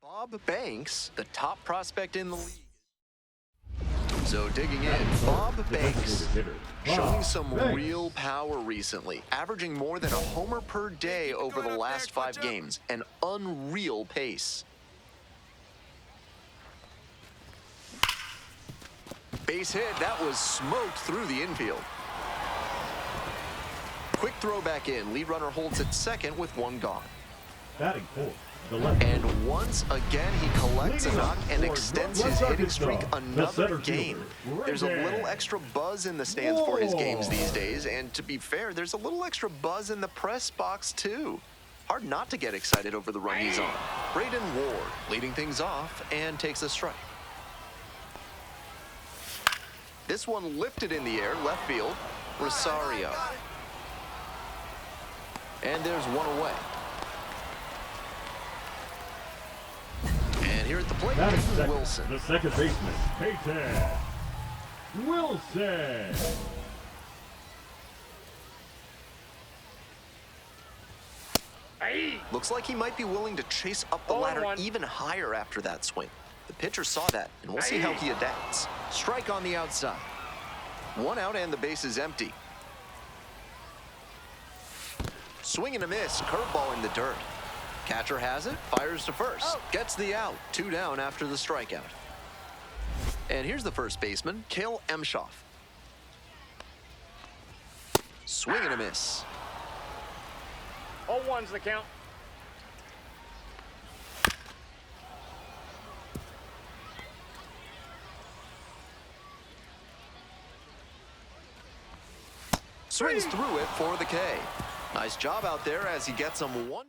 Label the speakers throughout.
Speaker 1: Bob Banks, the top prospect in the league. So digging in, Bob Banks, showing some real power recently, averaging more than a homer per day over the last 5 games, an unreal pace. Base hit, that was smoked through the infield. Quick throw back in, lead runner holds at second with 1 gone.
Speaker 2: Batting fourth.
Speaker 1: And once again, he collects a knock and extends his hitting streak another game. There's a little extra buzz in the stands for his games these days, and to be fair, there's a little extra buzz in the press box too. Hard not to get excited over the run he's on. Braden Ward leading things off and takes a strike. This one lifted in the air, left field, Rosario. And there's 1 away. And here at the plate, Wilson.
Speaker 2: The second baseman, Peyton Wilson.
Speaker 1: Looks like he might be willing to chase up the ladder even higher after that swing. The pitcher saw that, and we'll see how he adapts. Strike on the outside. 1 out and the base is empty. Swing and a miss, curveball in the dirt. Catcher has it, fires to first, gets the out, 2 down after the strikeout. And here's the first baseman, Cale Emshoff. Swing and a miss.
Speaker 3: 0-1's the count.
Speaker 1: Swings through it for the K. Nice job out there as he gets him 1-2.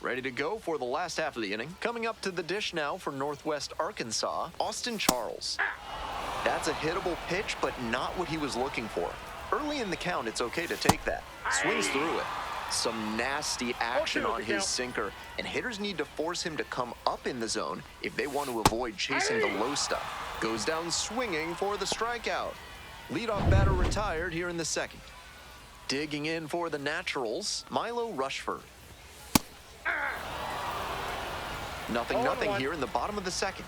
Speaker 1: Ready to go for the last half of the inning. Coming up to the dish now for Northwest Arkansas, Austin Charles. That's a hittable pitch, but not what he was looking for. Early in the count, it's okay to take that. Swings through it. Some nasty action on his sinker, and hitters need to force him to come up in the zone if they want to avoid chasing the low stuff. Goes down swinging for the strikeout. Leadoff batter retired here in the second. Digging in for the Naturals, Milo Rushford. Nothing here in the bottom of the second.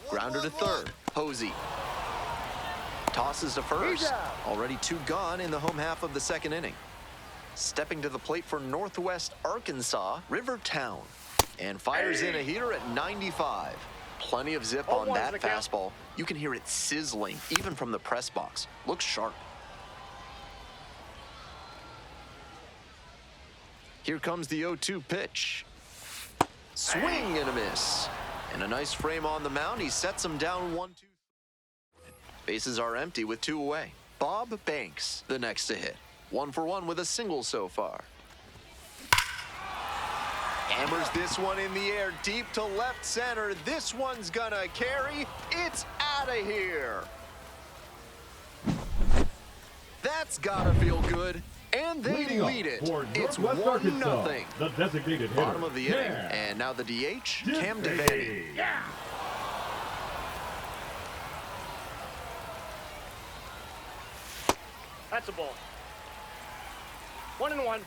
Speaker 1: Grounder to third, Posey. Tosses to first. Already 2 gone in the home half of the second inning. Stepping to the plate for Northwest Arkansas, Rivertown. And fires in a heater at 95. Plenty of zip on that fastball. You can hear it sizzling, even from the press box. Looks sharp. Here comes the 0-2 pitch. Swing and a miss. And a nice frame on the mound. He sets him down 1-2. Bases are empty with 2 away. Bob Banks, the next to hit. 1 for 1 with a single so far. Hammers this one in the air, deep to left center. This one's gonna carry. It's out of here. That's gotta feel good. And they lead it. It's 1-0.
Speaker 2: The designated hitter.
Speaker 1: Bottom of the inning. And now the DH, Cam Devaney.
Speaker 3: That's a ball. 1-1.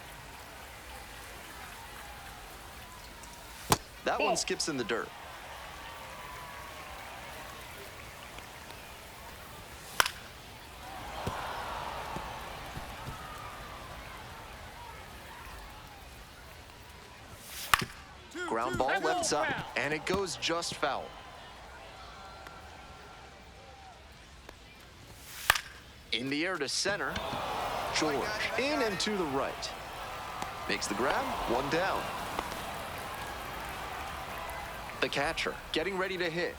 Speaker 1: That one skips in the dirt. Ground ball left side, and it goes just foul. In the air to center, George in and to the right. Makes the grab, 1 down. The catcher getting ready to hit.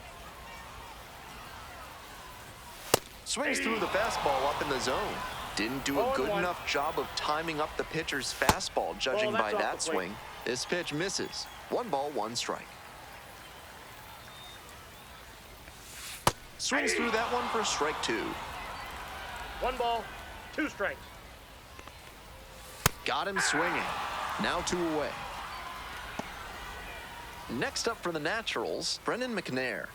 Speaker 1: Swings through the fastball up in the zone. Didn't do a good enough job of timing up the pitcher's fastball, judging by that swing. This pitch misses. 1 ball, 1 strike. Swings through that one for strike 2.
Speaker 3: 1 ball, 2 strikes.
Speaker 1: Got him swinging. Now 2 away. Next up for the Naturals, Brendan McNair.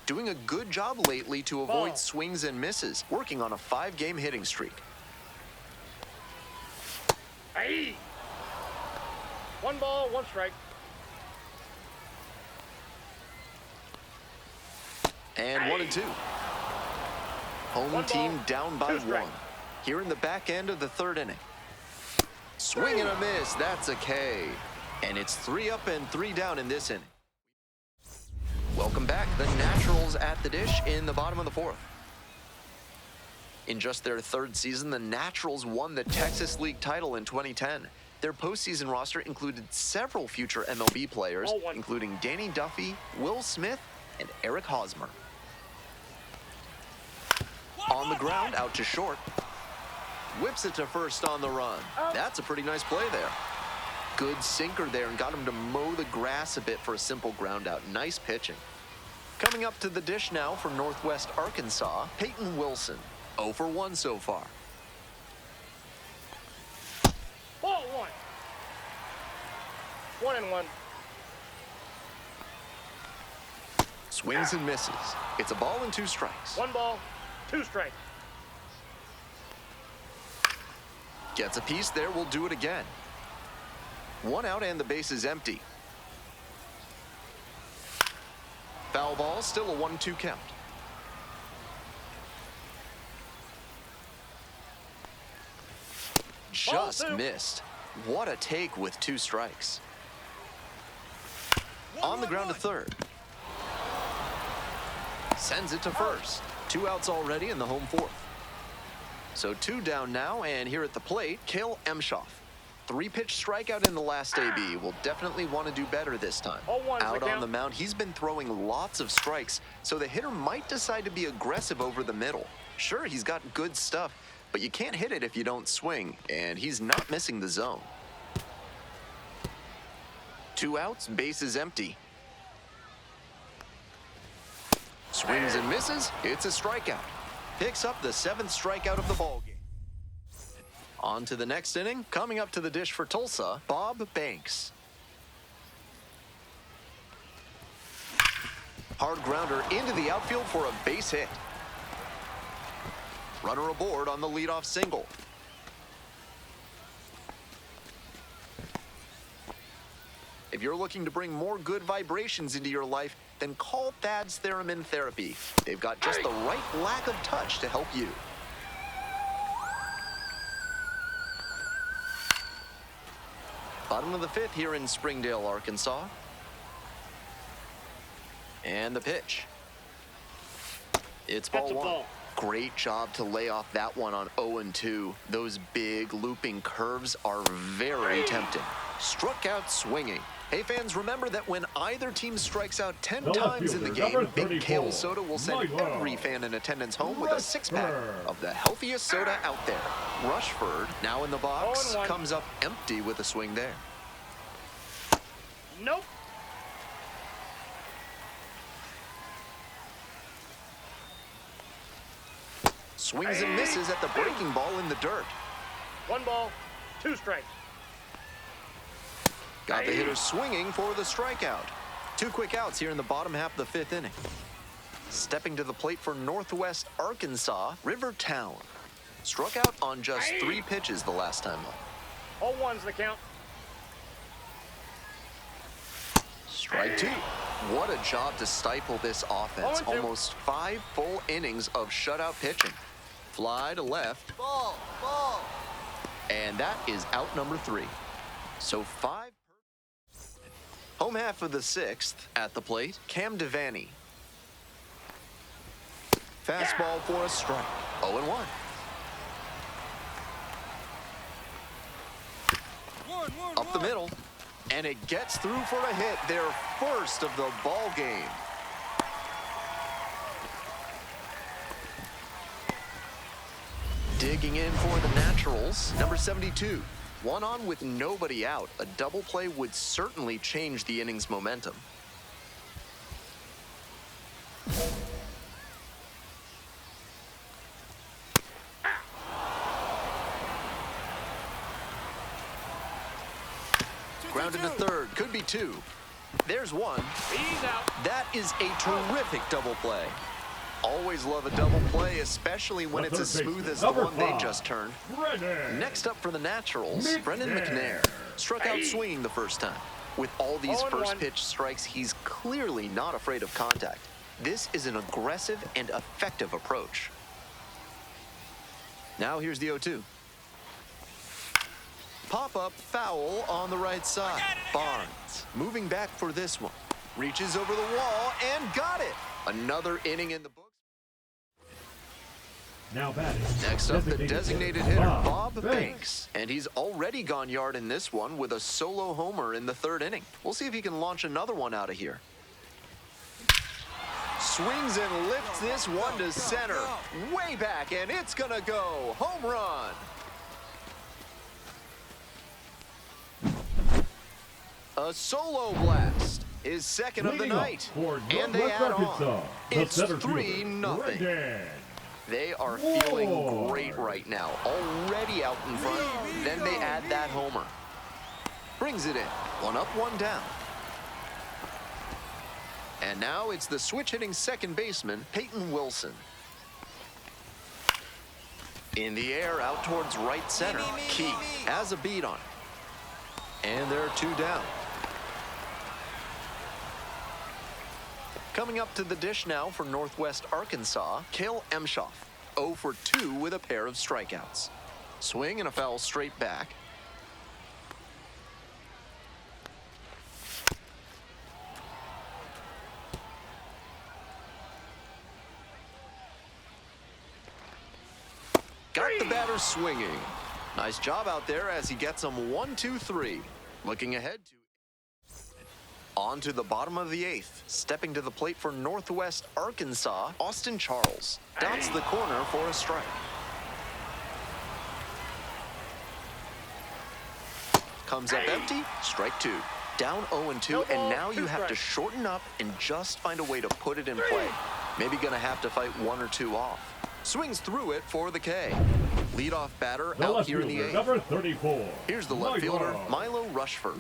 Speaker 1: doing a good job lately to avoid
Speaker 3: Ball.
Speaker 1: swings and misses, working on a 5-game hitting streak.
Speaker 3: Aye. 1 ball, 1 strike.
Speaker 1: And 1-2. Home
Speaker 3: 1
Speaker 1: team
Speaker 3: ball,
Speaker 1: down by
Speaker 3: 2 strike.
Speaker 1: 1. Here in the back end of the 3rd inning. Swing and a miss. That's a K. And it's 3 up and 3 down in this inning. Welcome back. The Naturals at the dish in the bottom of the 4th. In just their 3rd season, the Naturals won the Texas League title in 2010. Their postseason roster included several future MLB players, including Danny Duffy, Will Smith, and Eric Hosmer. On the ground, out to short. Whips it to first on the run. That's a pretty nice play there. Good sinker there and got him to mow the grass a bit for a simple ground out. Nice pitching. Coming up to the dish now for Northwest Arkansas, Peyton Wilson. 0 for 1 so far.
Speaker 3: Ball 1. 1-1.
Speaker 1: Swings and misses. It's a ball and 2 strikes.
Speaker 3: 1 ball, 2 strikes.
Speaker 1: Gets a piece there, will do it again. 1 out and the base is empty. Foul ball, still a 1-2 count. Just missed. What a take with 2 strikes. On the ground to 3rd. Sends it to first. 2 outs already in the home 4th. So 2 down now, and here at the plate, Cale Emshoff. 3-pitch strikeout in the last AB. Will definitely want to do better this time. Out on the mound, he's been throwing lots of strikes, so the hitter might decide to be aggressive over the middle. Sure, he's got good stuff, but you can't hit it if you don't swing, and he's not missing the zone. 2 outs, base is empty. Swings and misses, it's a strikeout. Picks up the 7th strikeout of the ballgame. On to the next inning, coming up to the dish for Tulsa, Bob Banks. Hard grounder into the outfield for a base hit. Runner aboard on the leadoff single. If you're looking to bring more good vibrations into your life, then call Thad's Theremin Therapy. They've got just the right lack of touch to help you. Bottom of the 5th here in Springdale, Arkansas. And the pitch. It's ball 1. Great job to lay off that one on 0-2. Those big looping curves are very tempting. Struck out swinging. Hey fans, remember that when either team strikes out 10 times in the game, Big Kale Soda will send every fan in attendance home with a 6-pack of the healthiest soda out there. Rushford, now in the box, comes up empty with a swing there.
Speaker 3: Nope.
Speaker 1: Swings and misses at the breaking ball in the dirt.
Speaker 3: 1 ball, 2 strikes.
Speaker 1: Got the hitter swinging for the strikeout. 2 quick outs here in the bottom half of the 5th inning. Stepping to the plate for Northwest Arkansas, Rivertown. Struck out on just 3 pitches the last time up.
Speaker 3: All 1's the count.
Speaker 1: Strike 2. What a job to stifle this offense. Almost 5 full innings of shutout pitching. Fly to left.
Speaker 4: Ball.
Speaker 1: And that is out number 3. So 5. Home half of the 6th at the plate, Cam Devaney. Fastball for a strike. 0-1. Up the middle, and it gets through for a hit, their first of the ball game. Digging in for the Naturals, number 72. 1 on with nobody out. A double play would certainly change the inning's momentum. Grounded to 3rd, could be 2. There's one.
Speaker 3: He's out.
Speaker 1: That is a terrific double play. Always love a double play, especially when it's as smooth as the one they just turned. Next up for the Naturals, Brendan McNair. Struck out swinging the first time. With all these first pitch strikes, he's clearly not afraid of contact. This is an aggressive and effective approach. Now here's the 0-2. Pop-up foul on the right side. Barnes moving back for this one. Reaches over the wall and got it. Another inning in the books.
Speaker 2: Now batting.
Speaker 1: Next up, the designated hitter, Bob Banks. And he's already gone yard in this one with a solo homer in the third inning. We'll see if he can launch another one out of here. Swings and lifts this one to center. Way back, and it's gonna go. Home run. A solo blast. His second of the night. And they add on. It's 3-0. They are feeling great right now. Already out in front. Then they add that homer. Brings it in. One up, one down. And now it's the switch-hitting second baseman, Peyton Wilson. In the air, out towards right center. Keith has a beat on it. And there are two down. Coming up to the dish now for Northwest Arkansas, Cale Emshoff, 0 for 2 with a pair of strikeouts. Swing and a foul straight back. Got the batter swinging. Nice job out there as he gets him 1-2-3. Looking ahead to on to the bottom of the 8th. Stepping to the plate for Northwest Arkansas, Austin Charles dots the corner for a strike. Comes up empty, strike 2. Down 0-2, and now you have to shorten up and just find a way to put it in play. Maybe gonna have to fight 1 or 2 off. Swings through it for the K. Leadoff batter out here in the 8th.
Speaker 2: Number 34.
Speaker 1: Here's the left fielder, Milo Rushford.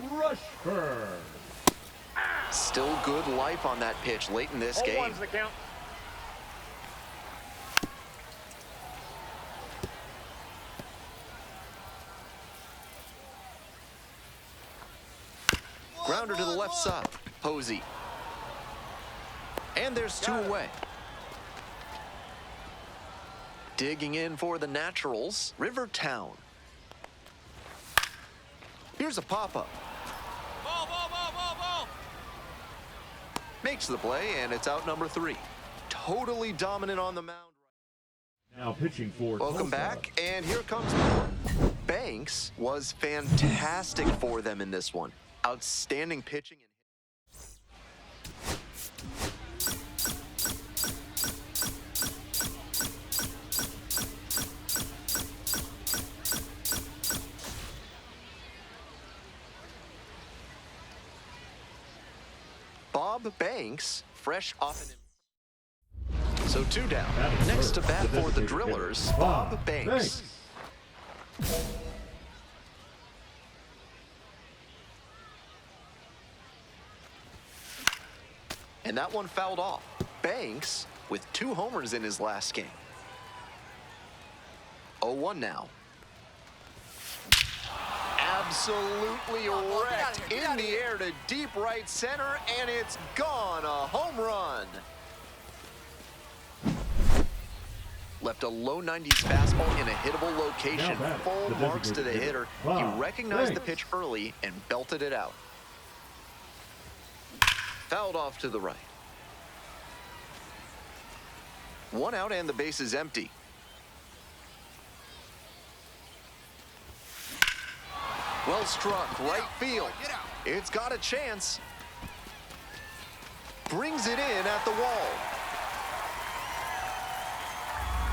Speaker 1: Still good life on that pitch late in this game.
Speaker 3: 0-1's the count.
Speaker 1: Grounder to the left side. Posey. And there's 2 away. Digging in for the Naturals, Rivertown. Here's a pop-up.
Speaker 4: Ball, ball, ball, ball, ball.
Speaker 1: Makes the play, and it's out number 3. Totally dominant on the mound.
Speaker 2: Now pitching for
Speaker 1: Welcome back, and here comes Banks. Was fantastic for them in this one. Outstanding pitching. Bob Banks, fresh off an... So 2 down. Next to bat for the Drillers, Bob Banks. And that one fouled off. Banks with 2 homers in his last game. 0-1 now. Absolutely wrecked in the air to deep right center, and it's gone. A home run. Left a low 90s fastball in a hittable location. Full marks to the hitter. He recognized the pitch early and belted it out. Fouled off to the right. 1 out and the base is empty. Well struck, right field. It's got a chance. Brings it in at the wall.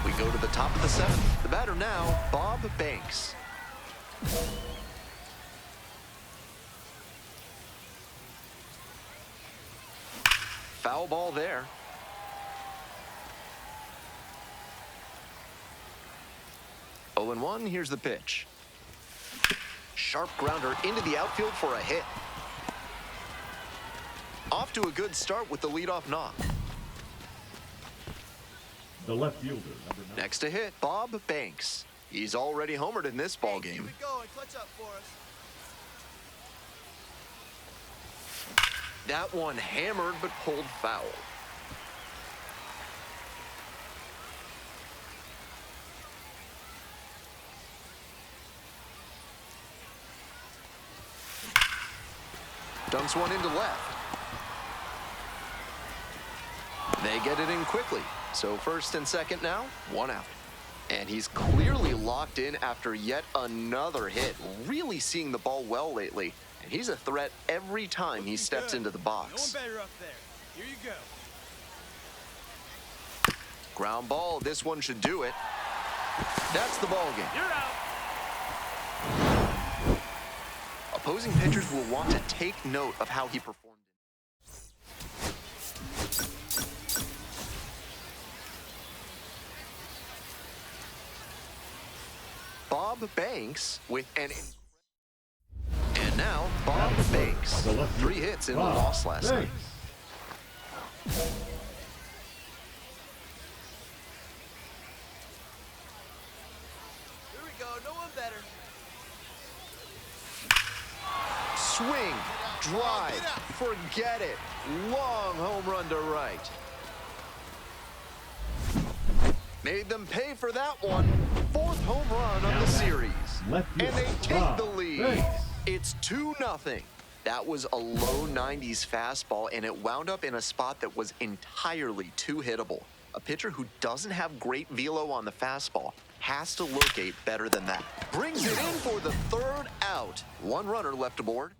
Speaker 1: We go to the top of the 7th. The batter now, Bob Banks. Foul ball there. Oh, 0-1, here's the pitch. Sharp grounder into the outfield for a hit. Off to a good start with the leadoff knock.
Speaker 2: The left fielder, number 9.
Speaker 1: Next to hit, Bob Banks. He's already homered in this ball game.
Speaker 5: Keep it going. Clutch up for us.
Speaker 1: That one hammered but pulled foul. Dunks one into left. They get it in quickly. So first and second now, one out. And he's clearly locked in after yet another hit. Really seeing the ball well lately. And he's a threat every time he steps into the box.
Speaker 5: No one better up there. Here you go.
Speaker 1: Ground ball, this one should do it. That's the ball game.
Speaker 3: You're out.
Speaker 1: Opposing pitchers will want to take note of how he performed. Bob Banks with an... And now, Bob Banks. 3 hits in the loss last night.
Speaker 5: Here we go. No one better.
Speaker 1: Swing, drive, forget it. Long home run to right. Made them pay for that one. 4th home run of the series. And they take the lead. It's 2-0. That was a low 90s fastball, and it wound up in a spot that was entirely too hittable. A pitcher who doesn't have great velo on the fastball has to locate better than that. Brings it in for the 3rd out. 1 runner left aboard.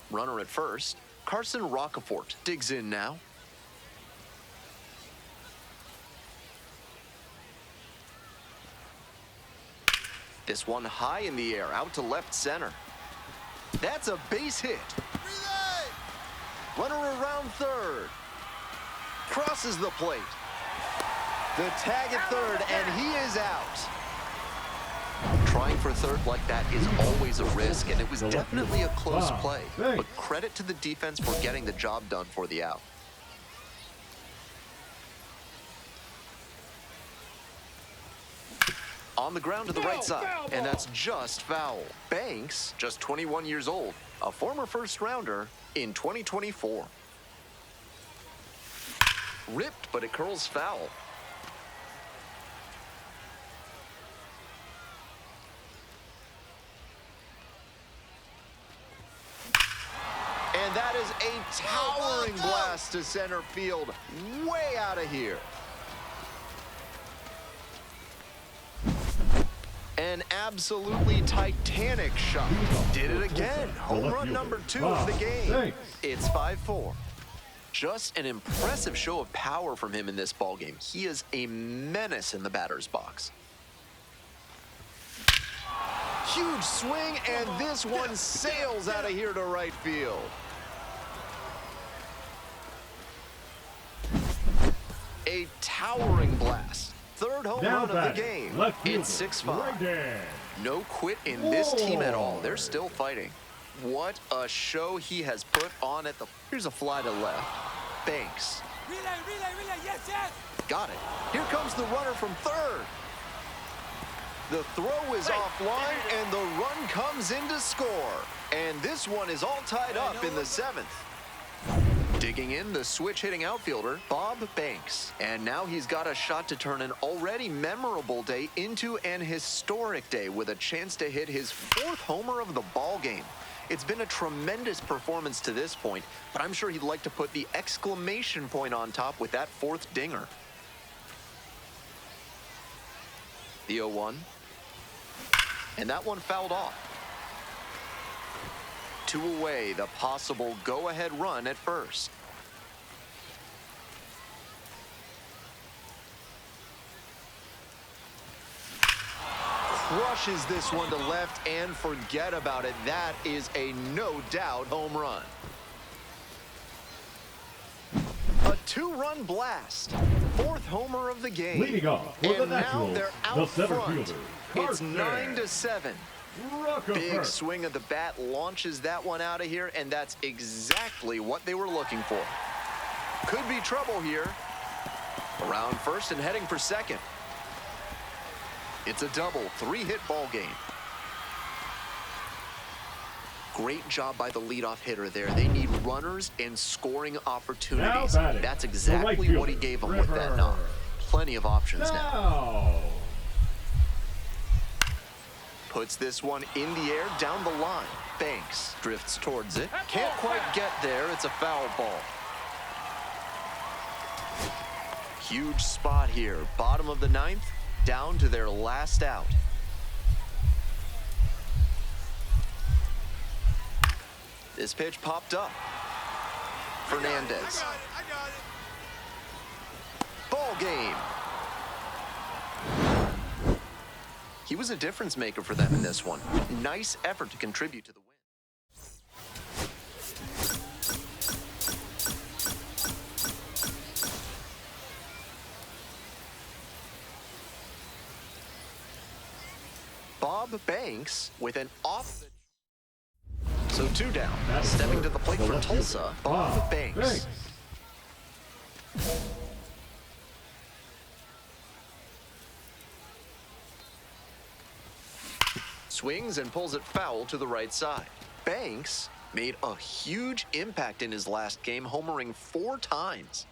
Speaker 1: Runner at first. Carson Rockefort digs in now. This one high in the air, out to left center. That's a base hit.
Speaker 5: Relay!
Speaker 1: Runner around third. Crosses the plate. The tag at third, and he is out. Trying for third like that is always a risk, and it was definitely a close play. But credit to the defense for getting the job done for the out. On the ground to the right side, and that's just foul. Banks, just 21 years old, a former first-rounder in 2024. Ripped, but it curls foul. And that is a towering blast to center field, way out of here. An absolutely titanic shot. Did it again. Home run number 2 of the game. It's 5-4. Just an impressive show of power from him in this ballgame. He is a menace in the batter's box. Huge swing, and this one sails out of here to right field. A towering blast. 3rd home run of the game. It's 6-5. No quit in this team at all. They're still fighting. What a show he has put on at the... Here's a fly to left. Banks.
Speaker 5: Relay, yes, yes!
Speaker 1: Got it. Here comes the runner from third. The throw is offline, and the run comes in to score. And this one is all tied up in the 7th. Digging in, the switch-hitting outfielder, Bob Banks. And now he's got a shot to turn an already memorable day into an historic day with a chance to hit his 4th homer of the ball game. It's been a tremendous performance to this point, but I'm sure he'd like to put the exclamation point on top with that 4th dinger. The 0-1. And that one fouled off. 2 away, the possible go-ahead run at first. Crushes this one to left, and forget about it. That is a no-doubt home run. A 2-run blast. 4th homer of the game.
Speaker 2: Leading off for the
Speaker 1: And now
Speaker 2: Nationals,
Speaker 1: they're
Speaker 2: the
Speaker 1: out
Speaker 2: center
Speaker 1: front.
Speaker 2: fielder,
Speaker 1: It's
Speaker 2: Carson.
Speaker 1: 9-7. Big swing of the bat launches that one out of here, and that's exactly what they were looking for. Could be trouble here. Around first and heading for second. It's a double, 3-hit ball game. Great job by the leadoff hitter there. They need runners and scoring opportunities. That's exactly what he gave them with that knock. Plenty of options now. Puts this one in the air, down the line. Banks drifts towards it. Can't quite get there. It's a foul ball. Huge spot here. Bottom of the 9th, down to their last out. This pitch popped up. Fernandez.
Speaker 5: I got it.
Speaker 1: Ball game. He was a difference maker for them in this one. Nice effort to contribute to the win. Bob Banks with an off the... So 2 down. Stepping to the plate for Tulsa, Bob Banks. Swings and pulls it foul to the right side. Banks made a huge impact in his last game, homering 4 times.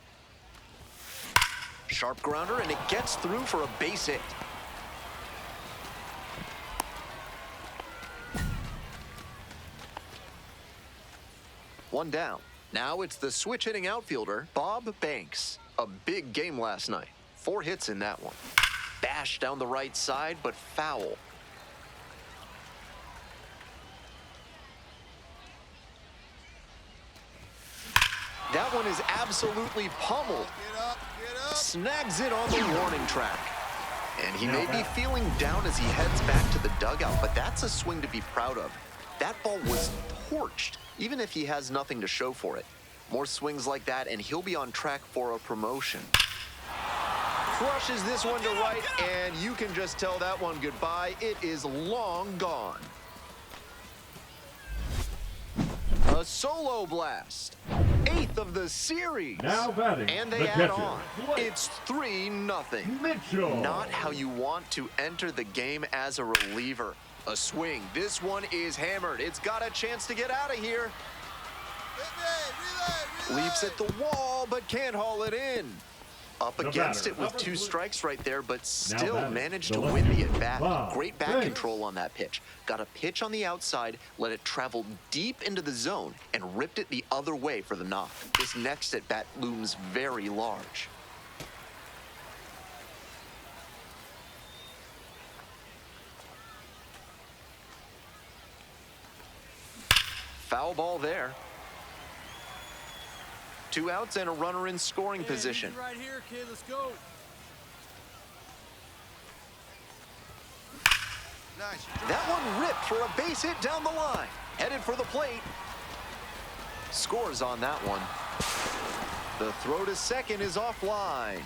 Speaker 1: Sharp grounder, and it gets through for a base hit. One down. Now it's the switch-hitting outfielder, Bob Banks. A big game last night. 4 hits in that one. Bashed down the right side, but foul. That one is absolutely pummeled.
Speaker 5: Get up, get up.
Speaker 1: Snags it on the warning track. And he may be feeling down as he heads back to the dugout, but that's a swing to be proud of. That ball was torched, even if he has nothing to show for it. More swings like that, and he'll be on track for a promotion. Crushes this one to right, and you can just tell that one goodbye. It is long gone. A solo blast. 8th of the series.
Speaker 2: Now batting,
Speaker 1: and they
Speaker 2: the
Speaker 1: add
Speaker 2: catcher.
Speaker 1: on. It's 3-0.
Speaker 2: Mitchell.
Speaker 1: Not how you want to enter the game as a reliever. A swing. This one is hammered. It's got a chance to get out of here.
Speaker 5: Relay.
Speaker 1: Leaps at the wall, but can't haul it in. Up against it with 2 strikes right there, but still managed to win the at-bat. Great bat control on that pitch. Got a pitch on the outside, let it travel deep into the zone, and ripped it the other way for the knock. This next at-bat looms very large. Foul ball there. 2 outs and a runner in scoring position.
Speaker 5: Right here, kid. Let's go. Nice.
Speaker 1: That one ripped for a base hit down the line. Headed for the plate. Scores on that one. The throw to second is offline.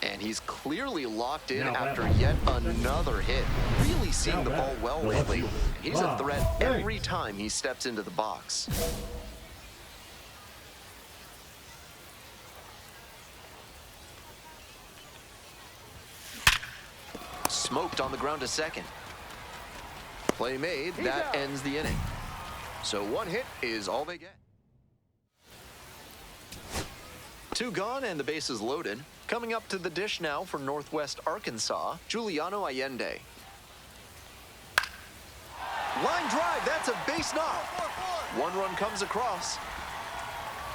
Speaker 1: And he's clearly locked in after yet another hit. Really seeing the ball well lately. He's a threat every time he steps into the box. Smoked on the ground to second. Play made, that ends the inning. So 1 hit is all they get. 2 gone and the bases loaded. Coming up to the dish now for Northwest Arkansas, Juliano Allende. Line drive, that's a base knock. 1 run comes across.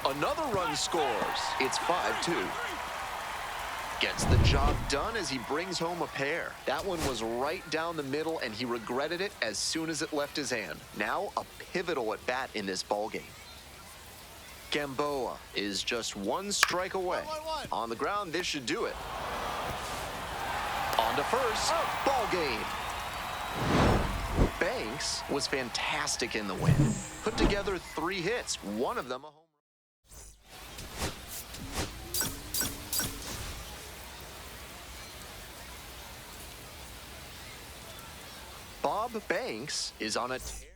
Speaker 1: Another run scores. It's 5-2. Gets the job done as he brings home a pair. That one was right down the middle, and he regretted it as soon as it left his hand. Now a pivotal at bat in this ballgame. Gamboa is just 1 strike away. On the ground, this should do it. On to first, ball game. Banks was fantastic in the win. Put together 3 hits, 1 of them a home run. Bob Banks is on a tear.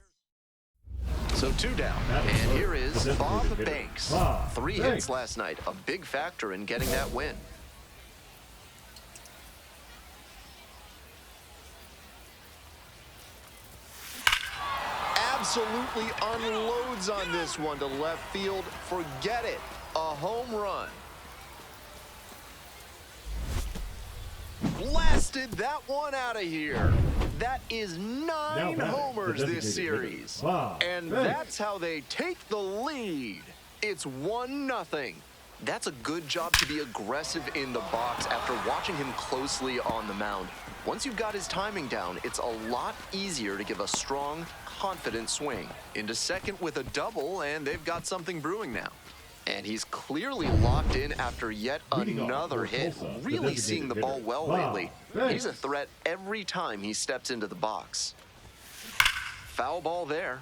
Speaker 1: So 2 down, and here is Bob Banks. 3 hits last night, a big factor in getting that win. Absolutely unloads on this one to left field. Forget it. A home run. Blasted that one out of here. That is 9 homers this series. And that's how they take the lead. It's 1-0. That's a good job to be aggressive in the box after watching him closely on the mound. Once you've got his timing down, it's a lot easier to give a strong, confident swing. Into second with a double, and they've got something brewing now. And he's clearly locked in after yet another hit, really seeing the ball well lately. He's a threat every time he steps into the box. Foul ball there.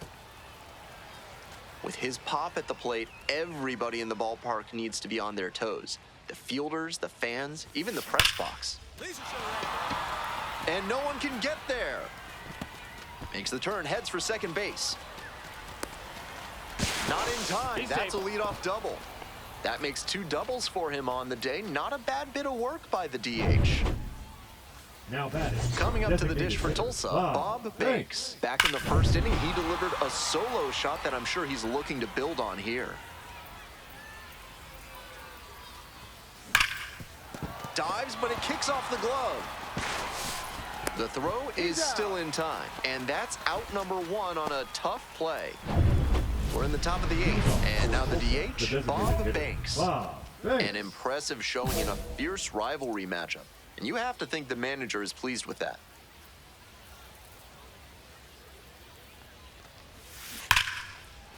Speaker 1: With his pop at the plate, everybody in the ballpark needs to be on their toes. The fielders, the fans, even the press box. And no one can get there. Makes the turn, heads for second base. Not in time. That's a leadoff double. That makes 2 doubles for him on the day. Not a bad bit of work by the DH.
Speaker 2: Now batting.
Speaker 1: Coming up to the dish for Tulsa, Bob Banks. Back in the first inning, he delivered a solo shot that I'm sure he's looking to build on here. Dives, but it kicks off the glove. The throw is still in time, and that's out number 1 on a tough play. We're in the top of the 8th, and now the DH, Bob Banks. An impressive showing in a fierce rivalry matchup, and you have to think the manager is pleased with that.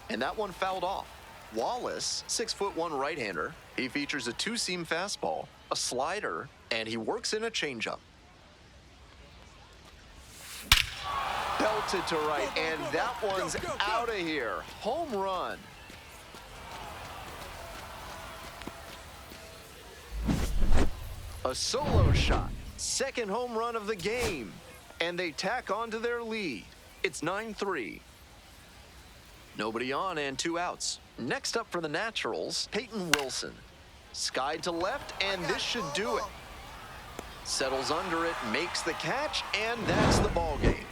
Speaker 1: And that one fouled off. Wallace, 6'1" right-hander. He features a 2-seam fastball, a slider, and he works in a changeup. Belted to right, and that one's out of here. Home run. A solo shot. Second home run of the game. And they tack on to their lead. It's 9-3. Nobody on and 2 outs. Next up for the Naturals, Peyton Wilson. Skied to left, and this should do it. Settles under it, makes the catch, and that's the ball game.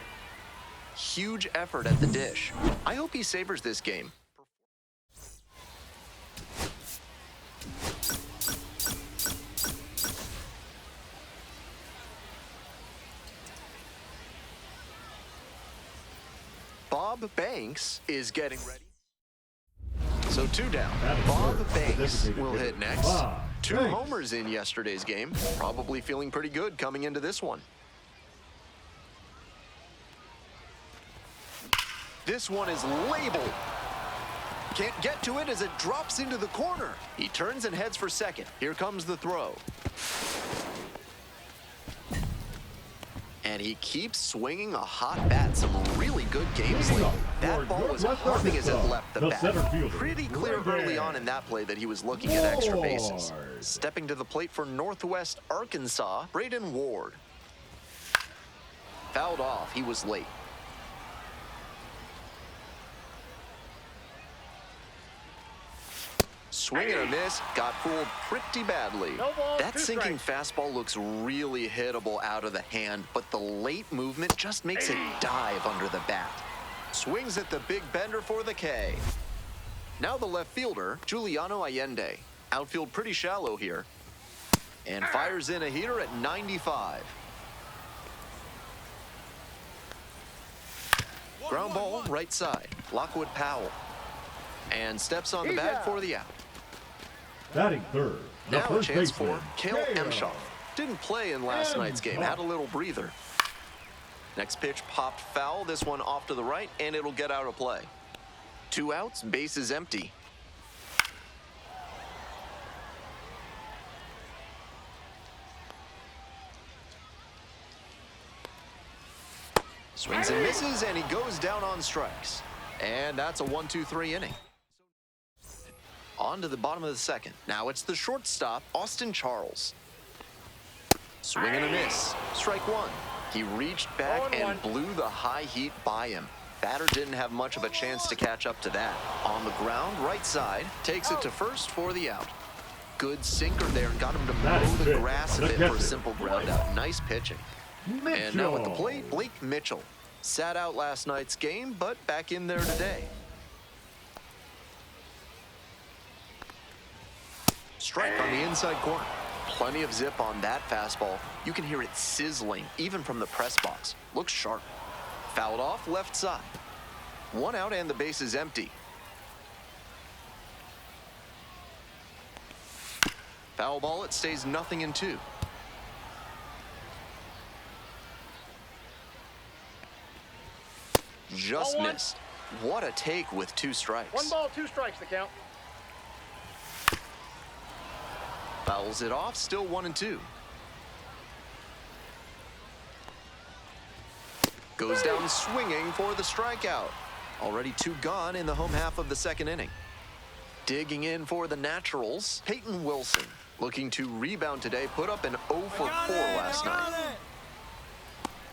Speaker 1: Huge effort at the dish. I hope he savors this game. Bob Banks is getting ready. So 2 down. Bob Banks will hit next. 2 homers in yesterday's game. Probably feeling pretty good coming into this one. This one is labeled. Can't get to it as it drops into the corner. He turns and heads for second. Here comes the throw. And he keeps swinging a hot bat. Some really good games lately. That ball was humming as it left the bat. Pretty clear early on in that play that he was looking at extra bases. Stepping to the plate for Northwest Arkansas, Braden Ward. Fouled off. He was late. Swing and a miss, got fooled pretty badly. That sinking fastball looks really hittable out of the hand, but the late movement just makes it dive under the bat. Swings at the big bender for the K. Now the left fielder, Juliano Allende. Outfield pretty shallow here. And fires in a heater at 95. Ground ball, right side. Lockwood Powell. And steps on the bag for the out.
Speaker 2: Batting third.
Speaker 1: Now a chance for Cale Emshoff. Didn't play in last night's game. Had a little breather. Next pitch popped foul. This one off to the right, and it'll get out of play. 2 outs, base is empty. Swings and misses, and he goes down on strikes. And that's a 1-2-3 inning. On to the bottom of the second. Now it's the shortstop, Austin Charles. Swing and a miss. Strike 1. He reached back and blew the high heat by him. Batter didn't have much of a chance to catch up to that. On the ground, right side, takes it to first for the out. Good sinker there and got him to mow the grass a bit for a simple ground out. Nice pitching. And now at the plate, Blake Mitchell. Sat out last night's game, but back in there today. Strike on the inside corner. Plenty of zip on that fastball. You can hear it sizzling, even from the press box. Looks sharp. Fouled off left side. 1 out and the base is empty. Foul ball, it stays 0-2. Just missed. What a take with 2 strikes.
Speaker 3: 1 ball, 2 strikes the count.
Speaker 1: Fouls it off, still 1-2. Goes down swinging for the strikeout. Already 2 gone in the home half of the second inning. Digging in for the Naturals, Peyton Wilson. Looking to rebound today, put up an 0 for 4 last night.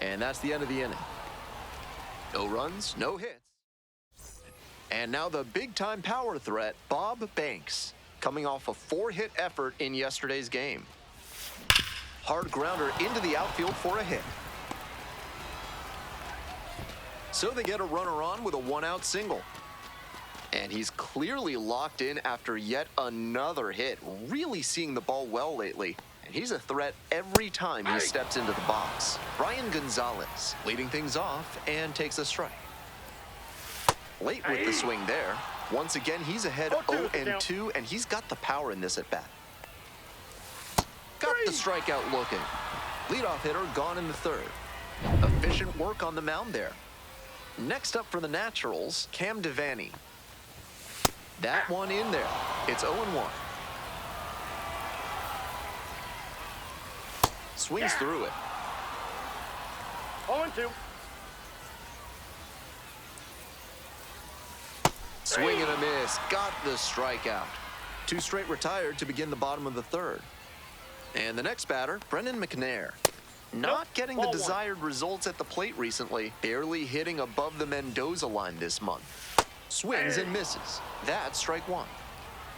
Speaker 1: And that's the end of the inning. No runs, no hits. And now the big-time power threat, Bob Banks, coming off a 4-hit effort in yesterday's game. Hard grounder into the outfield for a hit. So they get a runner on with a 1-out single. And he's clearly locked in after yet another hit. Really seeing the ball well lately. And he's a threat every time he steps into the box. Brian Gonzalez leading things off and takes a strike. Late with the swing there. Once again, he's ahead 0-2, and he's got the power in this at bat. Got the strikeout looking. Leadoff hitter gone in the third. Efficient work on the mound there. Next up for the Naturals, Cam Devaney. That one in there. It's 0-1. Swings through it.
Speaker 3: 0-2.
Speaker 1: Swing and a miss. Got the strikeout. 2 straight retired to begin the bottom of the third. And the next batter, Brendan McNair. Not getting the desired results at the plate recently. Barely hitting above the Mendoza line this month. Swings and misses. That's strike 1.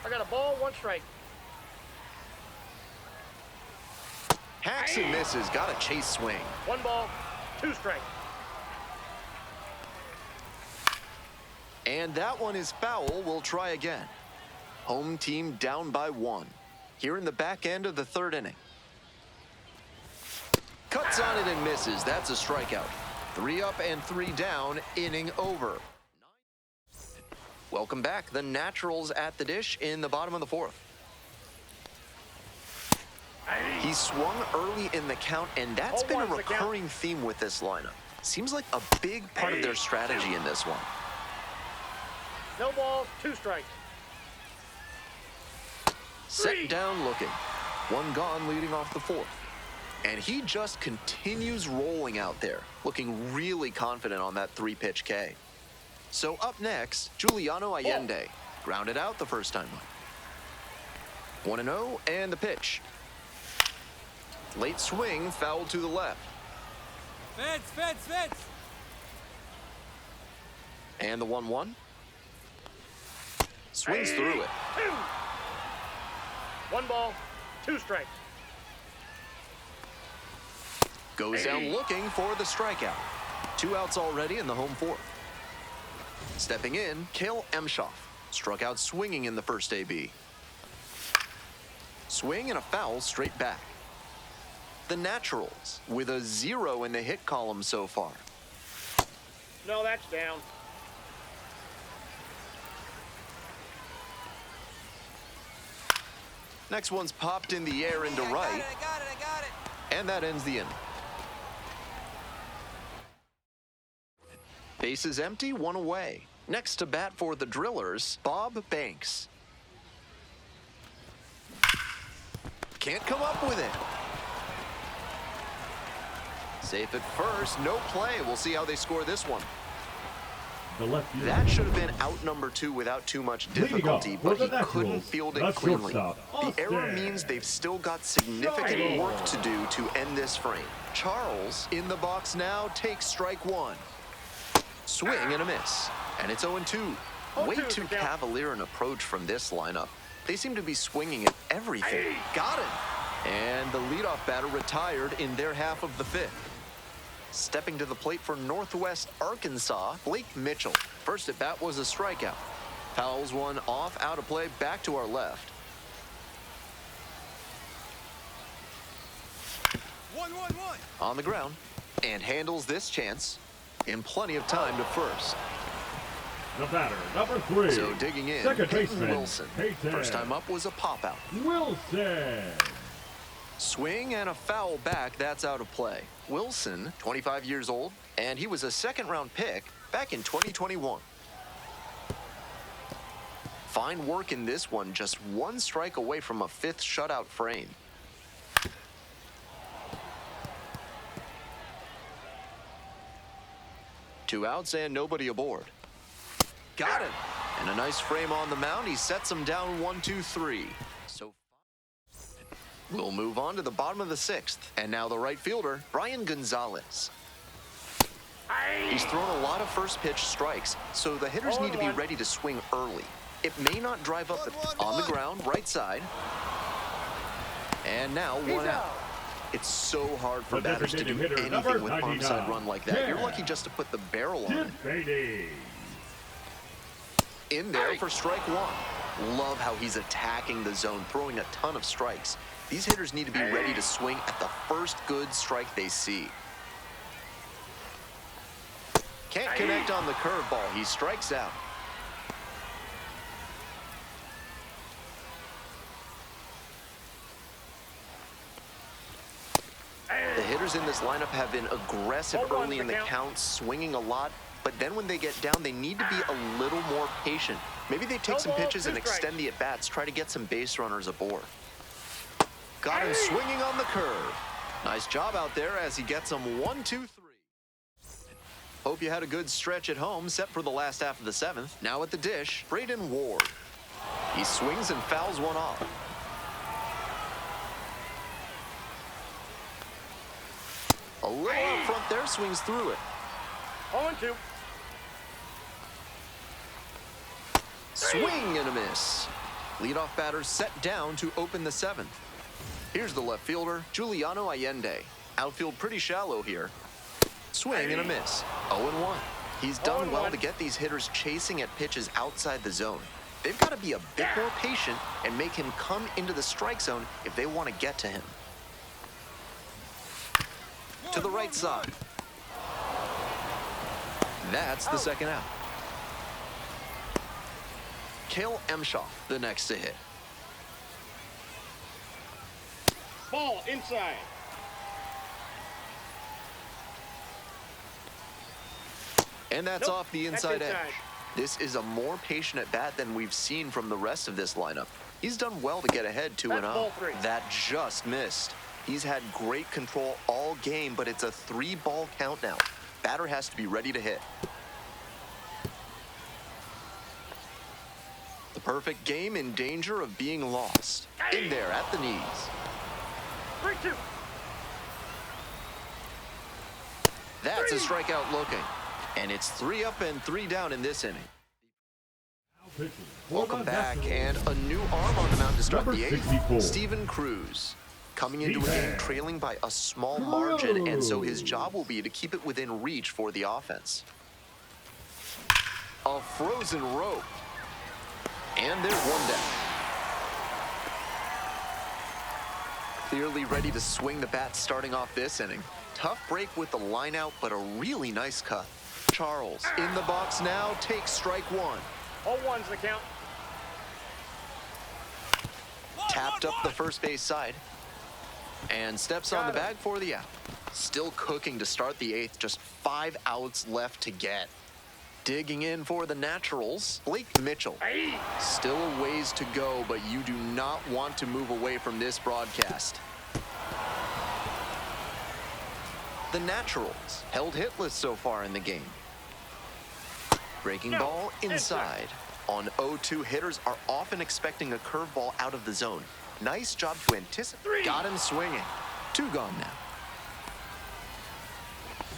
Speaker 3: I got a ball, 1 strike.
Speaker 1: Hacks and misses. Got a chase swing.
Speaker 3: 1 ball, 2 strikes.
Speaker 1: And that one is foul. We'll try again. Home team down by 1. Here in the back end of the third inning. Cuts on it and misses. That's a strikeout. 3 up and 3 down. Inning over. Welcome back. The Naturals at the dish in the bottom of the 4th. He swung early in the count, and that's been a recurring theme with this lineup. Seems like a big part of their strategy in this one.
Speaker 3: No balls, 2 strikes.
Speaker 1: Set down looking. 1 gone leading off the 4th. And he just continues rolling out there, looking really confident on that 3-pitch K. So up next, Giuliano Allende. Grounded out the first time up. 1-0 and the pitch. Late swing, foul to the left.
Speaker 4: Fence.
Speaker 1: And the 1-1. Swings through it.
Speaker 3: 2. 1 ball, 2 strikes.
Speaker 1: Goes down looking for the strikeout. 2 outs already in the home 4th. Stepping in, Cale Emshoff. Struck out swinging in the first AB. Swing and a foul straight back. The Naturals with a 0 in the hit column so far.
Speaker 3: No, that's down.
Speaker 1: Next one's popped in the air into right.
Speaker 4: I got it.
Speaker 1: And that ends the inning. Bases empty, 1 away. Next to bat for the Drillers, Bob Banks. Can't come up with it. Safe at first, no play. We'll see how they score this one.
Speaker 2: The left fielder.
Speaker 1: That should have been out number 2 without too much difficulty,
Speaker 2: Leading off
Speaker 1: but
Speaker 2: for
Speaker 1: he
Speaker 2: the
Speaker 1: couldn't
Speaker 2: Nationals,
Speaker 1: field
Speaker 2: the
Speaker 1: it cleanly.
Speaker 2: shortstop,
Speaker 1: The error
Speaker 2: Austin.
Speaker 1: means they've still got significant work to do to end this frame. Charles, in the box now, takes strike 1. Swing and a miss, and it's 0-2. Way
Speaker 3: 0-2
Speaker 1: too
Speaker 3: to count.
Speaker 1: cavalier an approach from this lineup. They seem to be swinging at everything. Got him! And the leadoff batter retired in their half of the 5th. Stepping to the plate for Northwest Arkansas, Blake Mitchell. First at bat was a strikeout. Fouls one off, out of play, back to our left.
Speaker 5: 1-1-1.
Speaker 1: On the ground, and handles this chance in plenty of time to first.
Speaker 2: The batter, number 3.
Speaker 1: So digging in,
Speaker 2: Second
Speaker 1: Peyton
Speaker 2: baseman,
Speaker 1: Wilson.
Speaker 2: Peyton.
Speaker 1: First time up was a pop-out.
Speaker 2: Wilson.
Speaker 1: Swing and a foul back, that's out of play. Wilson, 25 years old, and he was a second-round pick back in 2021. Fine work in this one, just one strike away from a 5th shutout frame. Two outs and nobody aboard. Got him. And a nice frame on the mound. He sets him down 1-2-3. So we'll move on to the bottom of the 6th. And now the right fielder, Brian Gonzalez. He's thrown a lot of first pitch strikes, so the hitters need to be ready to swing early. It may not drive up on the ground, right side. And now one out. It's so hard for
Speaker 2: The
Speaker 1: batters to do
Speaker 2: designated hitter,
Speaker 1: anything
Speaker 2: number
Speaker 1: with
Speaker 2: 99.
Speaker 1: onside run like that. You're
Speaker 2: Yeah.
Speaker 1: lucky just to put the barrel on it.
Speaker 2: Tim Beatty.
Speaker 1: In there for strike 1. Love how he's attacking the zone, throwing a ton of strikes. These hitters need to be ready to swing at the first good strike they see. Can't connect on the curveball. He strikes out. The hitters in this lineup have been aggressive early in the count, swinging a lot, but then when they get down, they need to be a little more patient. Maybe they take some pitches and extend the at-bats, try to get some base runners aboard. Got him swinging on the curve. Nice job out there as he gets him 1-2-3. Hope you had a good stretch at home, set for the last half of the 7th. Now at the dish, Braden Ward. He swings and fouls one off. A little out front there, swings through it.
Speaker 3: 0-2.
Speaker 1: Swing and a miss. Leadoff batter set down to open the 7th. Here's the left fielder, Juliano Allende. Outfield pretty shallow here. Swing and a miss. 0-1. He's done well to get these hitters chasing at pitches outside the zone. They've got to be a bit more patient and make him come into the strike zone if they want to get to him. To the right side. That's the second out. Cale Emshoff, the next to hit.
Speaker 3: Ball inside.
Speaker 1: And that's
Speaker 3: Nope,
Speaker 1: off the
Speaker 3: that's
Speaker 1: inside edge.
Speaker 3: inside.
Speaker 1: This is a more patient at bat than we've seen from the rest of this lineup. He's done well to get ahead 2-0.
Speaker 3: That's ball 3.
Speaker 1: That just missed. He's had great control all game, but it's a 3-ball count now. Batter has to be ready to hit. The perfect game in danger of being lost. In there at the knees.
Speaker 3: 3-2.
Speaker 1: That's a strikeout looking. And it's 3 up and 3 down in this inning.
Speaker 2: Now pitching for
Speaker 1: Welcome
Speaker 2: the
Speaker 1: back,
Speaker 2: Nationals.
Speaker 1: and a new arm on the mound to start
Speaker 2: Number
Speaker 1: the 8th.
Speaker 2: 64.
Speaker 1: Steven Cruz. Coming into a game
Speaker 2: Steven.
Speaker 1: trailing by a small margin, and so his job will be to keep it within reach for the offense. A frozen rope. And there's one down. Clearly ready to swing the bat starting off this inning. Tough break with the line out, but a really nice cut. Charles in the box now, takes strike 1.
Speaker 3: 0-1's the count.
Speaker 1: Tapped up the first base side. And steps on the bag for the out. Still cooking to start the 8th, just 5 outs left to get. Digging in for the Naturals, Blake Mitchell. Still a ways to go, but you do not want to move away from this broadcast. The Naturals held hitless so far in the game. Breaking
Speaker 3: No.
Speaker 1: ball inside. On 0-2, hitters are often expecting a curveball out of the zone. Nice job to anticipate. Got him swinging. 2 gone now.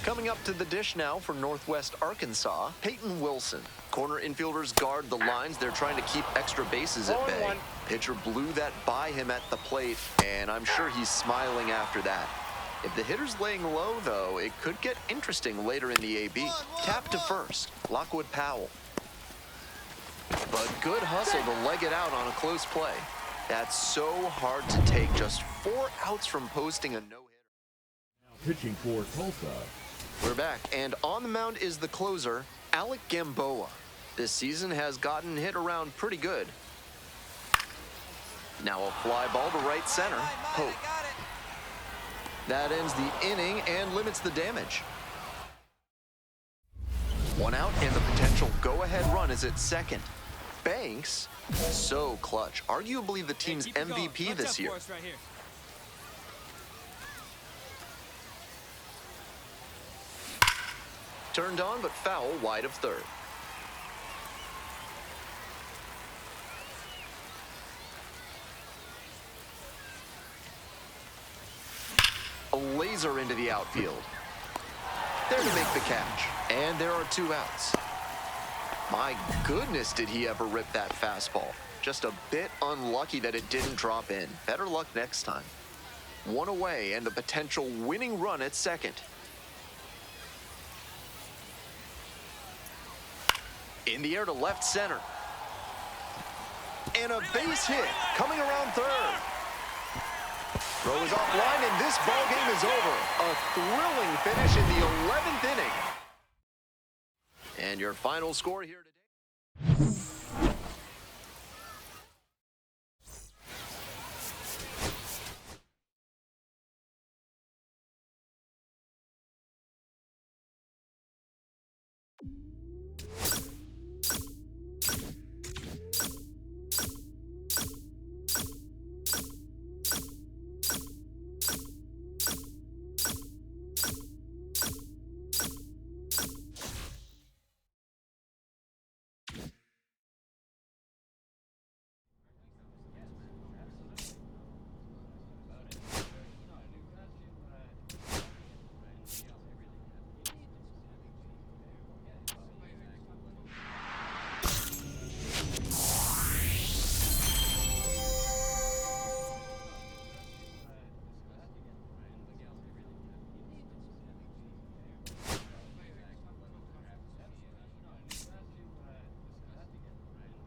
Speaker 1: Coming up to the dish now for Northwest Arkansas, Peyton Wilson. Corner infielders guard the lines. They're trying to keep extra bases at bay.
Speaker 3: 0-1.
Speaker 1: Pitcher blew that by him at the plate, and I'm sure he's smiling after that. If the hitter's laying low, though, it could get interesting later in the AB. Tap to first, Lockwood Powell. But good hustle to leg it out on a close play. That's so hard to take. Just 4 outs from posting a no-hitter.
Speaker 2: Now pitching for Tulsa.
Speaker 1: We're back, and on the mound is the closer, Alec Gamboa. This season has gotten hit around pretty good. Now a fly ball to right center, Pope. That ends the inning and limits the damage. 1 out, and the potential go-ahead run is at second. Banks, so clutch. Arguably the team's MVP this year. Turned on, but foul wide of third. A laser into the outfield. There to make the catch. And there are 2 outs. My goodness, did he ever rip that fastball. Just a bit unlucky that it didn't drop in. Better luck next time. 1 away, and the potential winning run at second. In the air to left center. And a base hit coming around third. Throw is offline, and this ball game is over. A thrilling finish in the 11th inning. And your final score here today.